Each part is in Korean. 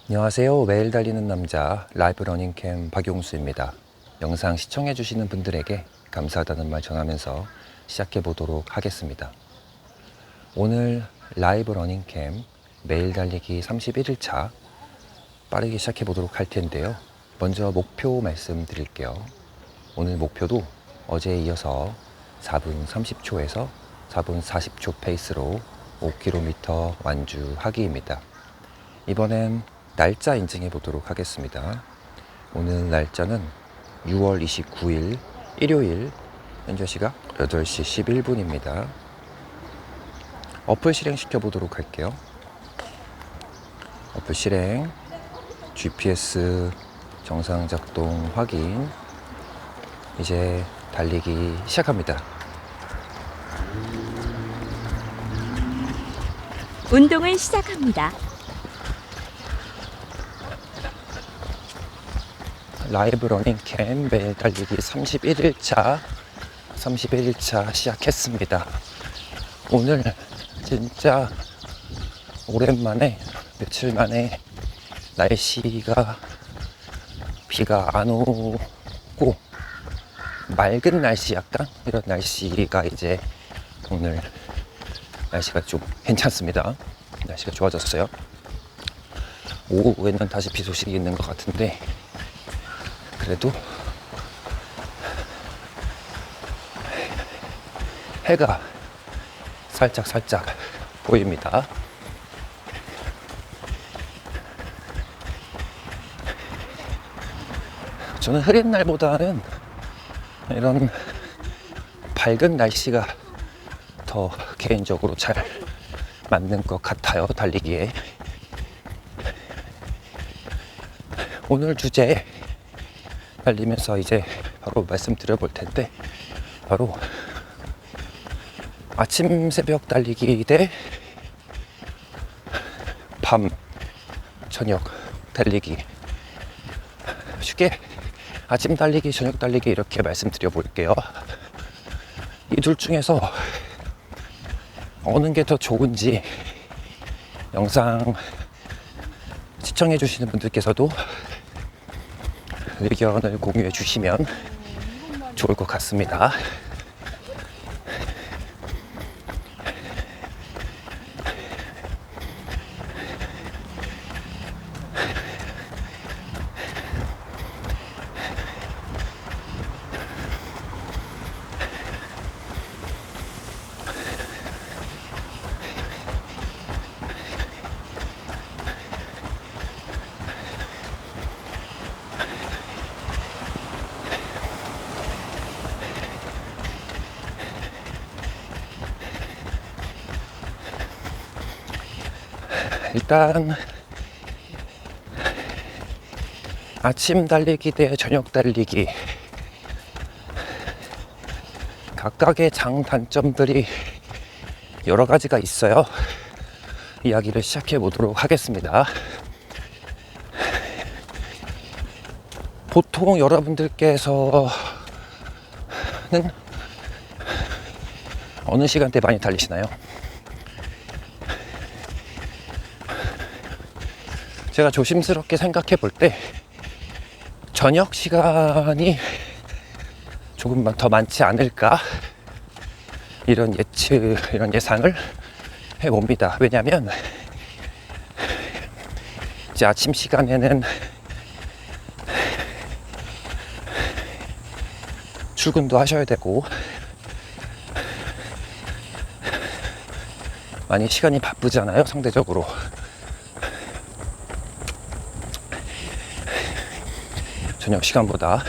안녕하세요. 매일 달리는 남자 라이브 러닝캠 박용수입니다. 영상 시청해 주시는 분들에게 감사하다는 말 전하면서 시작해 보도록 하겠습니다. 오늘 라이브 러닝캠 매일 달리기 31일차 빠르게 시작해 보도록 할 텐데요. 먼저 목표 말씀드릴게요. 오늘 목표도 어제에 이어서 4분 30초에서 4분 40초 페이스로 5km 완주하기입니다. 이번엔 날짜 인증해 보도록 하겠습니다. 오늘 날짜는 6월 29일 일요일, 현재 시각 8시 11분입니다. 어플 실행시켜 보도록 할게요. 어플 실행, GPS 정상 작동 확인. 이제 달리기 시작합니다. 운동을 시작합니다. 라이브 러닝캠 매일 달리기 31일차 시작했습니다. 오늘 진짜 오랜만에 며칠 만에 날씨가 비가 안 오고 맑은 날씨, 약간 이런 날씨가 이제 오늘 날씨가 좀 괜찮습니다. 날씨가 좋아졌어요. 오후에는 다시 비 소식이 있는 것 같은데 그래도 해가 살짝 보입니다. 저는 흐린 날보다는 이런 밝은 날씨가 더 개인적으로 잘 맞는 것 같아요, 달리기에. 오늘 주제 달리면서 이제 바로 말씀드려 볼 텐데, 바로 아침 새벽 달리기 대 밤 저녁 달리기. 쉽게 아침 달리기, 저녁 달리기 이렇게 말씀드려 볼게요. 이 둘 중에서 어느 게 더 좋은지 영상 시청해 주시는 분들께서도 의견을 공유해 주시면 좋을 것 같습니다. 일단 아침 달리기 대 저녁 달리기, 각각의 장단점들이 여러 가지가 있어요. 이야기를 시작해 보도록 하겠습니다. 보통 여러분들께서는 어느 시간대 많이 달리시나요? 제가 조심스럽게 생각해 볼 때 저녁 시간이 조금만 더 많지 않을까, 이런 예상을 해봅니다. 왜냐면 이제 아침 시간에는 출근도 하셔야 되고 많이 시간이 바쁘잖아요, 상대적으로. 저녁 시간보다.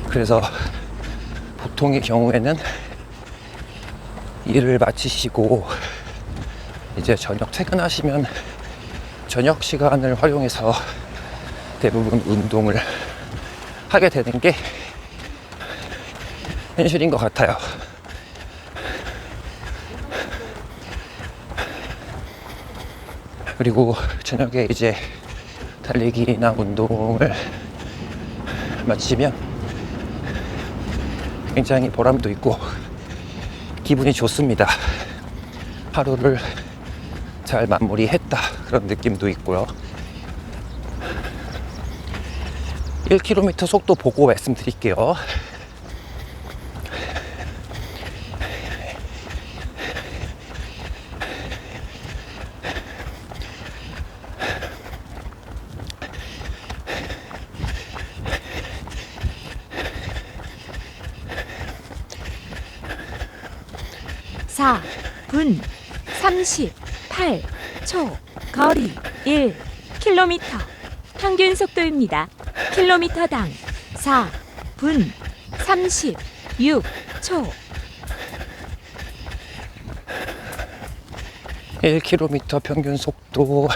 그래서 보통의 경우에는 일을 마치시고 이제 저녁 퇴근하시면 저녁 시간을 활용해서 대부분 운동을 하게 되는 게 현실인 것 같아요. 그리고 저녁에 이제 달리기나 운동을 마치면 굉장히 보람도 있고 기분이 좋습니다. 하루를 잘 마무리했다 그런 느낌도 있고요. 1km 속도 보고 말씀드릴게요. 사 분 38초 거리 1km 평균 속도입니다. 킬로미터당 4분 36초 1km 평균 속도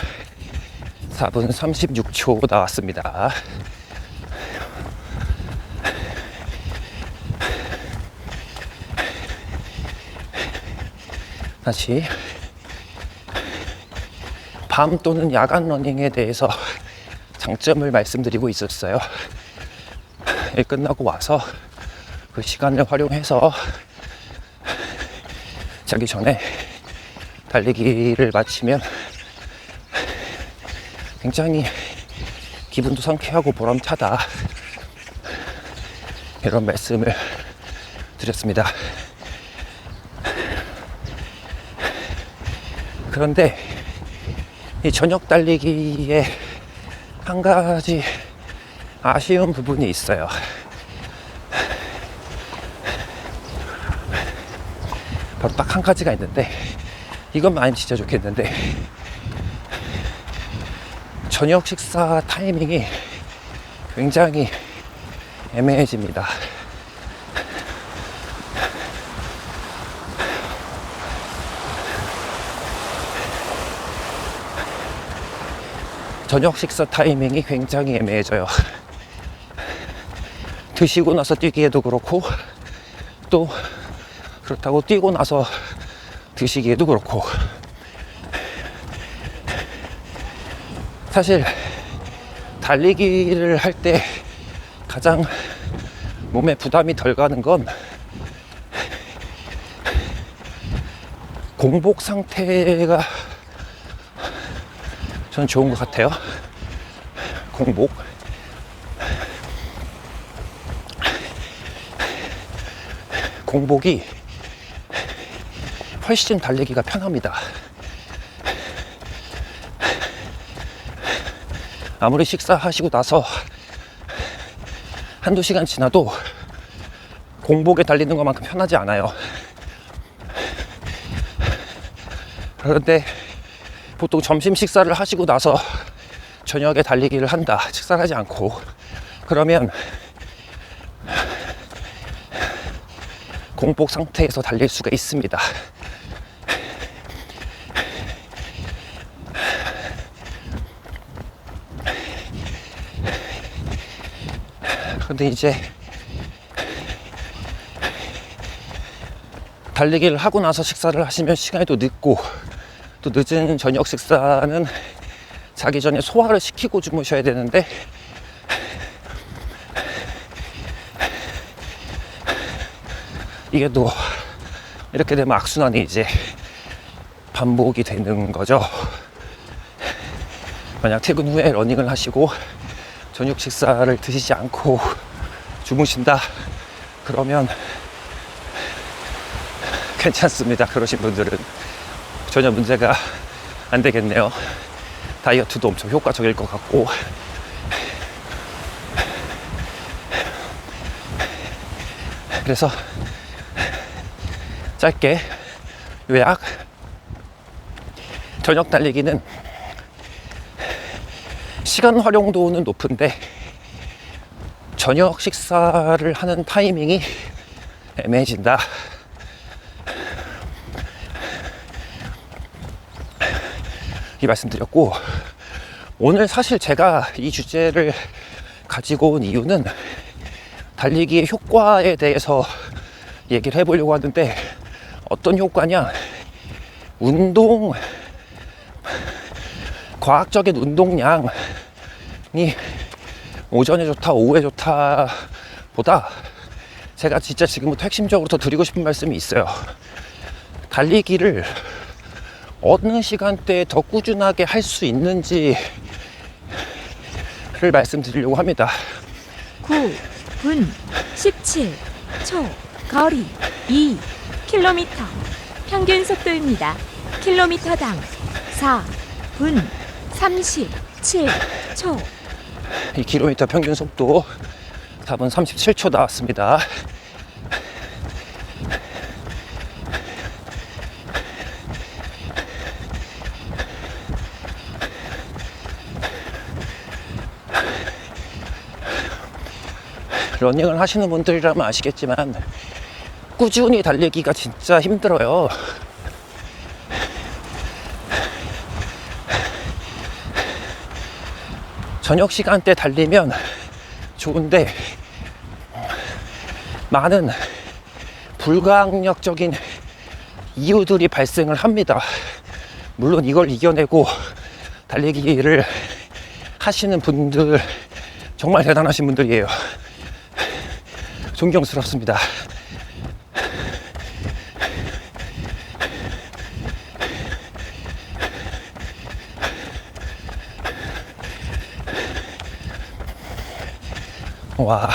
4분 36초 나왔습니다. 다시 밤 또는 야간 러닝에 대해서 장점을 말씀드리고 있었어요. 일 끝나고 와서 그 시간을 활용해서 자기 전에 달리기를 마치면 굉장히 기분도 상쾌하고 보람차다 이런 말씀을 드렸습니다. 그런데 이 저녁 달리기에 한 가지 아쉬운 부분이 있어요. 바로 딱 한 가지가 있는데 이것만 아니면 진짜 좋겠는데 저녁 식사 타이밍이 굉장히 애매해집니다. 저녁 식사 타이밍이 굉장히 애매해져요. 드시고 나서 뛰기에도 그렇고 또 그렇다고 뛰고 나서 드시기에도 그렇고 사실 달리기를 할 때 가장 몸에 부담이 덜 가는 건 공복 상태가 전 좋은 것 같아요. 공복이 훨씬 달리기가 편합니다. 아무리 식사하시고 나서 한두 시간 지나도 공복에 달리는 것만큼 편하지 않아요. 그런데 보통 점심 식사를 하시고 나서 저녁에 달리기를 한다. 식사를 하지 않고. 그러면 공복 상태에서 달릴 수가 있습니다. 그런데 이제 달리기를 하고 나서 식사를 하시면 시간이 또 늦고 또 늦은 저녁 식사는 자기 전에 소화를 시키고 주무셔야 되는데 이게 또 이렇게 되면 악순환이 이제 반복이 되는 거죠. 만약 퇴근 후에 러닝을 하시고 저녁 식사를 드시지 않고 주무신다 그러면 괜찮습니다. 그러신 분들은 전혀 문제가 안 되겠네요. 다이어트도 엄청 효과적일 것 같고. 그래서 짧게 요약, 저녁 달리기는 시간 활용도는 높은데 저녁 식사를 하는 타이밍이 애매해진다. 이 말씀드렸고, 오늘 사실 제가 이 주제를 가지고 온 이유는 달리기의 효과에 대해서 얘기를 해보려고 하는데, 어떤 효과냐, 과학적인 운동량이 오전에 좋다, 오후에 좋다 보다 제가 진짜 지금부터 핵심적으로 더 드리고 싶은 말씀이 있어요. 달리기를 어느 시간대에 더 꾸준하게 할 수 있는지를 말씀드리려고 합니다. 9분 17초 거리 2km 평균 속도입니다. 킬로미터당 4분 37초 2km 평균 속도 4분 37초 나왔습니다. 러닝을 하시는 분들이라면 아시겠지만 꾸준히 달리기가 진짜 힘들어요. 저녁 시간대 달리면 좋은데 많은 불가항력적인 이유들이 발생을 합니다. 물론 이걸 이겨내고 달리기를 하시는 분들 정말 대단하신 분들이에요. 존경스럽습니다. 와,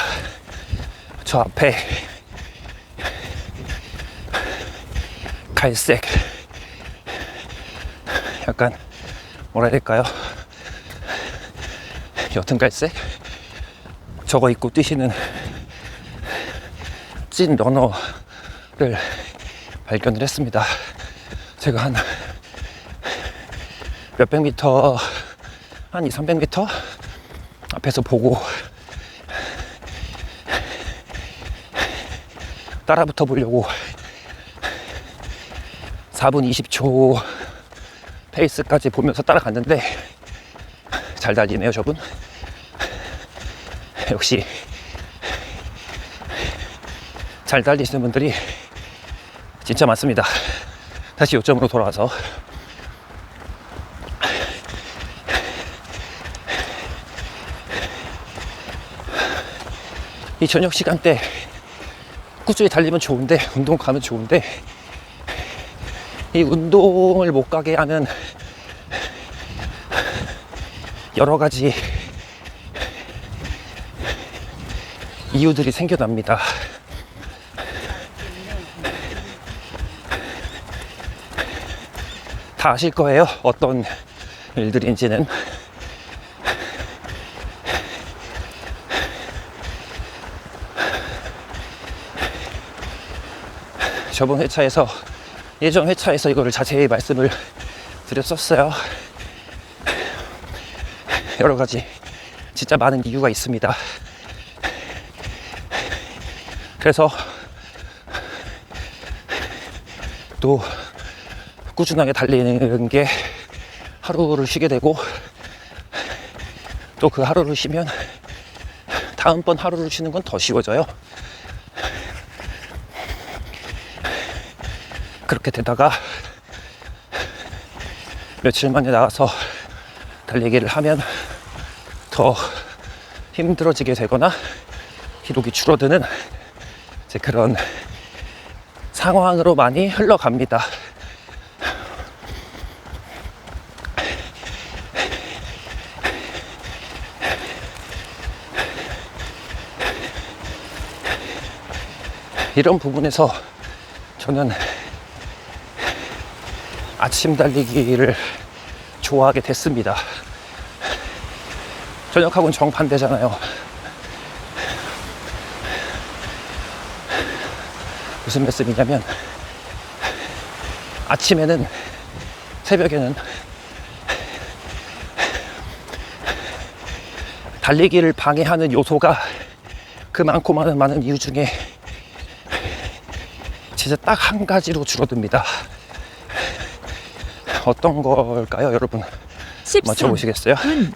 저 앞에 갈색, 약간 뭐라 해야 될까요? 옅은 갈색? 저거 입고 뛰시는 찐 러너를 발견을 했습니다. 제가 한 몇백 미터, 한 2, 300m 앞에서 보고 따라 붙어 보려고 4분 20초 페이스까지 보면서 따라갔는데 잘 달리네요, 저분. 역시 잘 달리시는 분들이 진짜 많습니다. 다시 요점으로 돌아와서 이 저녁 시간대 꾸준히 달리면 좋은데, 운동 가면 좋은데, 이 운동을 못 가게 하는 여러 가지 이유들이 생겨납니다. 다 아실 거예요, 어떤 일들인지는. 저번 회차에서, 예전 회차에서 이거를 자세히 말씀을 드렸었어요. 여러 가지 진짜 많은 이유가 있습니다. 그래서 또 꾸준하게 달리는 게 하루를 쉬게 되고, 또 그 하루를 쉬면 다음번 하루를 쉬는 건 더 쉬워져요. 그렇게 되다가 며칠 만에 나가서 달리기를 하면 더 힘들어지게 되거나 기록이 줄어드는 이제 그런 상황으로 많이 흘러갑니다. 이런 부분에서 저는 아침 달리기를 좋아하게 됐습니다. 저녁하고는 정반대잖아요. 무슨 말씀이냐면, 아침에는, 새벽에는 달리기를 방해하는 요소가 그 많고 많은 이유 중에 진짜 딱 한 가지로 줄어듭니다. 어떤 걸까요, 여러분? 맞춰보시겠어요? 13분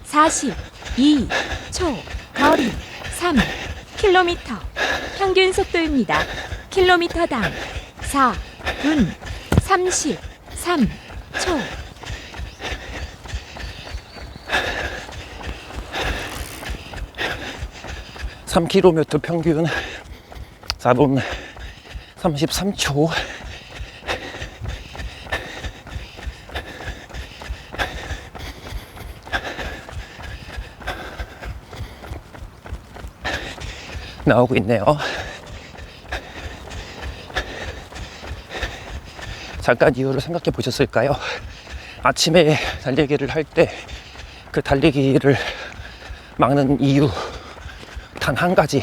42초 거리 3km 평균 속도입니다. 킬로미터당 4분 33초 3km 평균 4분 33초. 나오고 있네요. 잠깐 이유를 생각해 보셨을까요? 아침에 달리기를 할 때 그 달리기를 막는 이유 단 한 가지.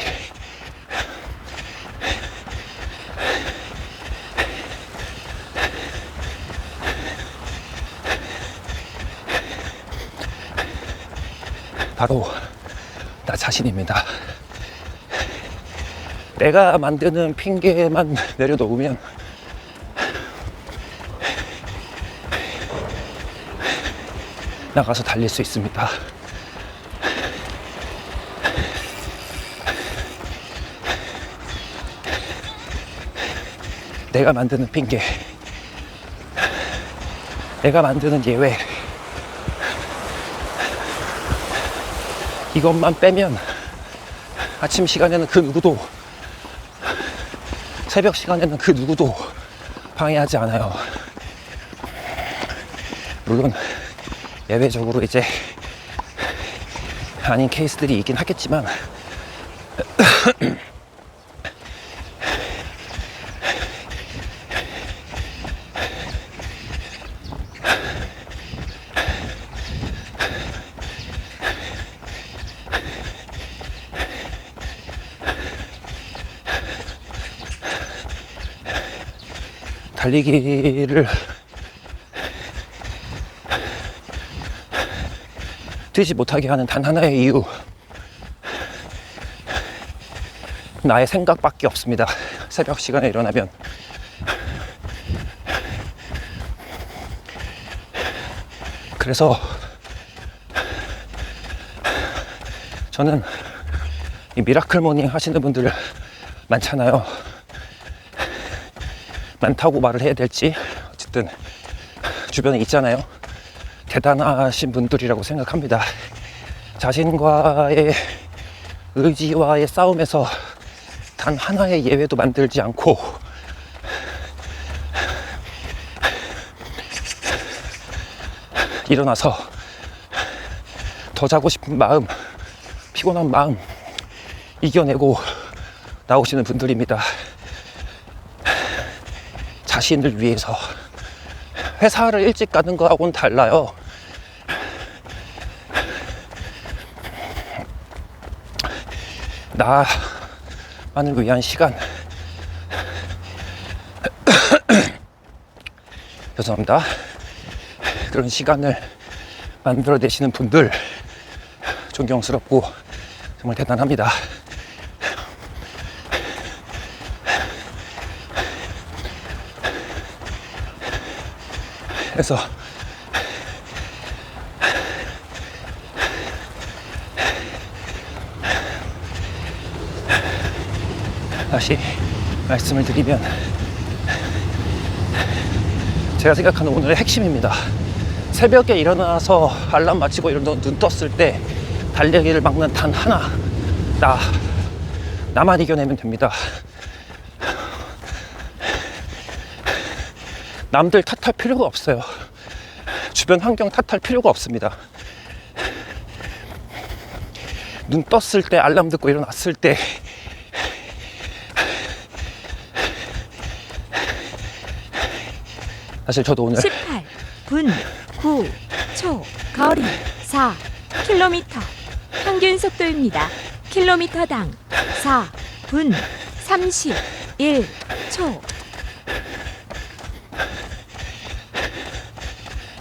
바로 나 자신입니다. 내가 만드는 핑계만 내려놓으면 나가서 달릴 수 있습니다. 내가 만드는 핑계, 내가 만드는 예외, 이것만 빼면 아침 시간에는 그 누구도, 새벽 시간에는 그 누구도 방해하지 않아요. 물론 예외적으로 이제 아닌 케이스들이 있긴 하겠지만 달리기를 뛰지 못하게 하는 단 하나의 이유, 나의 생각밖에 없습니다. 새벽 시간에 일어나면 그래서 저는 이 미라클 모닝 하시는 분들 많잖아요. 많다고 말을 해야 될지 어쨌든 주변에 있잖아요. 대단하신 분들이라고 생각합니다. 자신과의 의지와의 싸움에서 단 하나의 예외도 만들지 않고 일어나서 더 자고 싶은 마음, 피곤한 마음 이겨내고 나오시는 분들입니다. 자신을 위해서. 회사를 일찍 가는 거하고는 달라요. 나만을 위한 시간. 죄송합니다. 그런 시간을 만들어내시는 분들 존경스럽고 정말 대단합니다. 그래서 다시 말씀을 드리면 제가 생각하는 오늘의 핵심입니다. 새벽에 일어나서 알람 맞추고 눈 떴을 때 달리기를 막는 단 하나, 나만 이겨내면 됩니다. 남들 탓할 필요가 없어요. 주변 환경 탓할 필요가 없습니다. 눈 떴을 때, 알람 듣고 일어났을 때 사실 저도 오늘 18분 9초 거리 4km 평균 속도입니다. 킬로미터당 4분 31초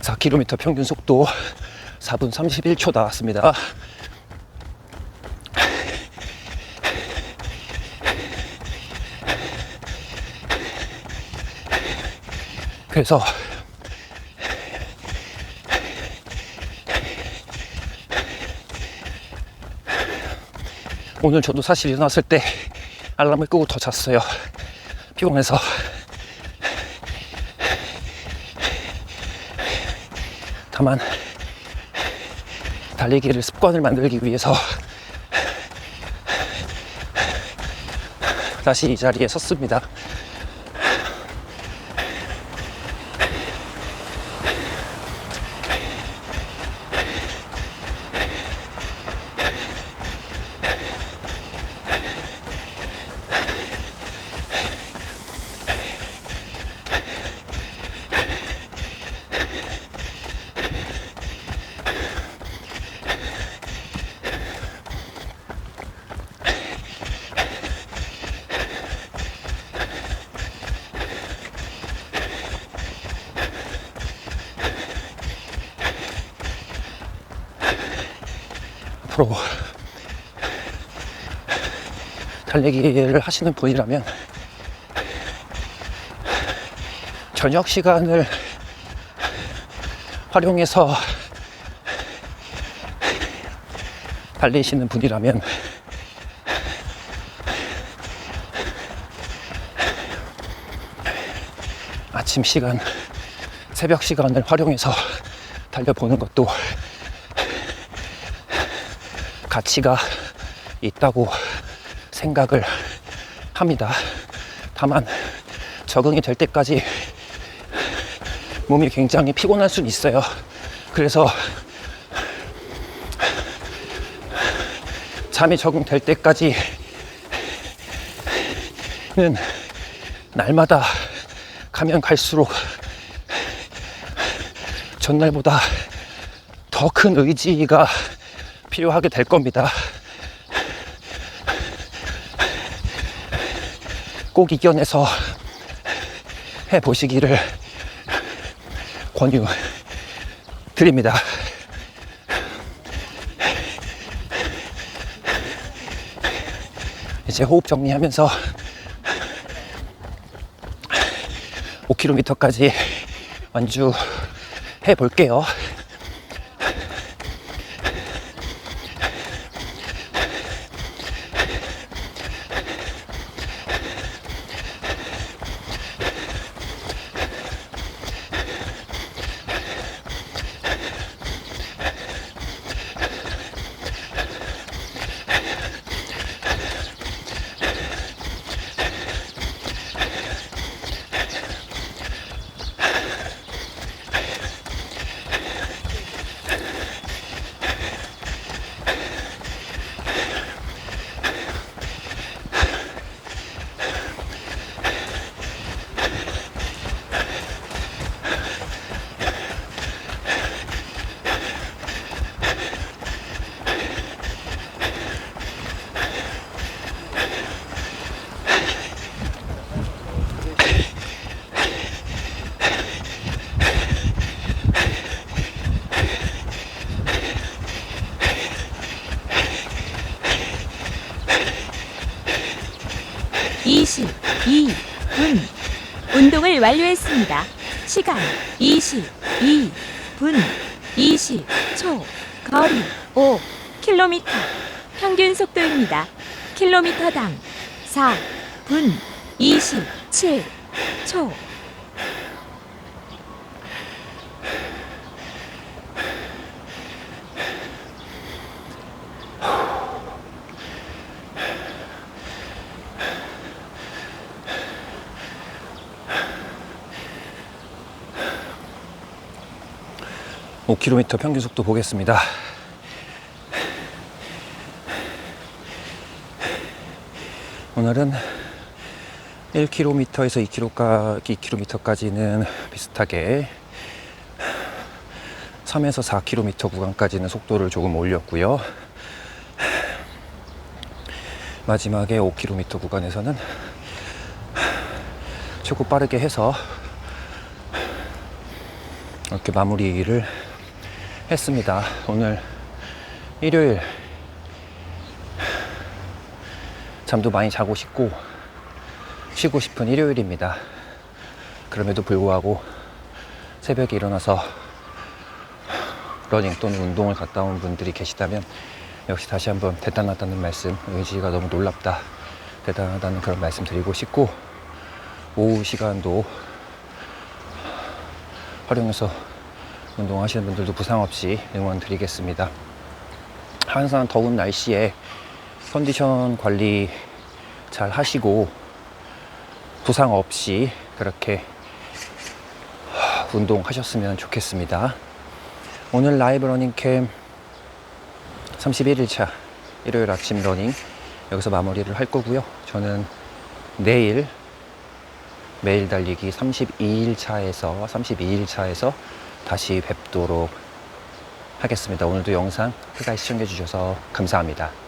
4km 평균 속도 4분 31초 나왔습니다. 그래서 오늘 저도 사실 일어났을 때 알람을 끄고 더 잤어요. 피곤해서. 다만 달리기를 습관을 만들기 위해서 다시 이 자리에 섰습니다. 앞으로 달리기를 하시는 분이라면 저녁 시간을 활용해서 달리시는 분이라면 아침 시간, 새벽 시간을 활용해서 달려보는 것도 가치가 있다고 생각을 합니다. 다만 적응이 될 때까지 몸이 굉장히 피곤할 수는 있어요. 그래서 잠이 적응될 때까지는 날마다 가면 갈수록 전날보다 더 큰 의지가 필요하게 될 겁니다. 꼭 이겨내서 해보시기를 권유드립니다. 이제 호흡 정리하면서 5km까지 완주해 볼게요. (22분) 운동을 완료했습니다. 시간 22분 20초. 거리 5km. 평균 속도입니다. 킬로미터당 4분 27초. (5km) 평균 속도 보겠습니다. 오늘은 1km에서 2km까지는 비슷하게 3에서 4km 구간까지는 속도를 조금 올렸고요. 마지막에 5km 구간에서는 최고 빠르게 해서 이렇게 마무리를 했습니다. 오늘 일요일 잠도 많이 자고 싶고 쉬고 싶은 일요일입니다. 그럼에도 불구하고 새벽에 일어나서 러닝 또는 운동을 갔다 온 분들이 계시다면 역시 다시 한번 대단하다는 말씀, 의지가 너무 놀랍다, 대단하다는 그런 말씀 드리고 싶고, 오후 시간도 활용해서 운동하시는 분들도 부상 없이 응원 드리겠습니다. 항상 더운 날씨에 컨디션 관리 잘 하시고 부상 없이 그렇게 운동하셨으면 좋겠습니다. 오늘 라이브 러닝캠 31일차 일요일 아침 러닝 여기서 마무리를 할 거고요. 저는 내일 매일 달리기 32일차에서 다시 뵙도록 하겠습니다. 오늘도 영상 끝까지 시청해 주셔서 감사합니다.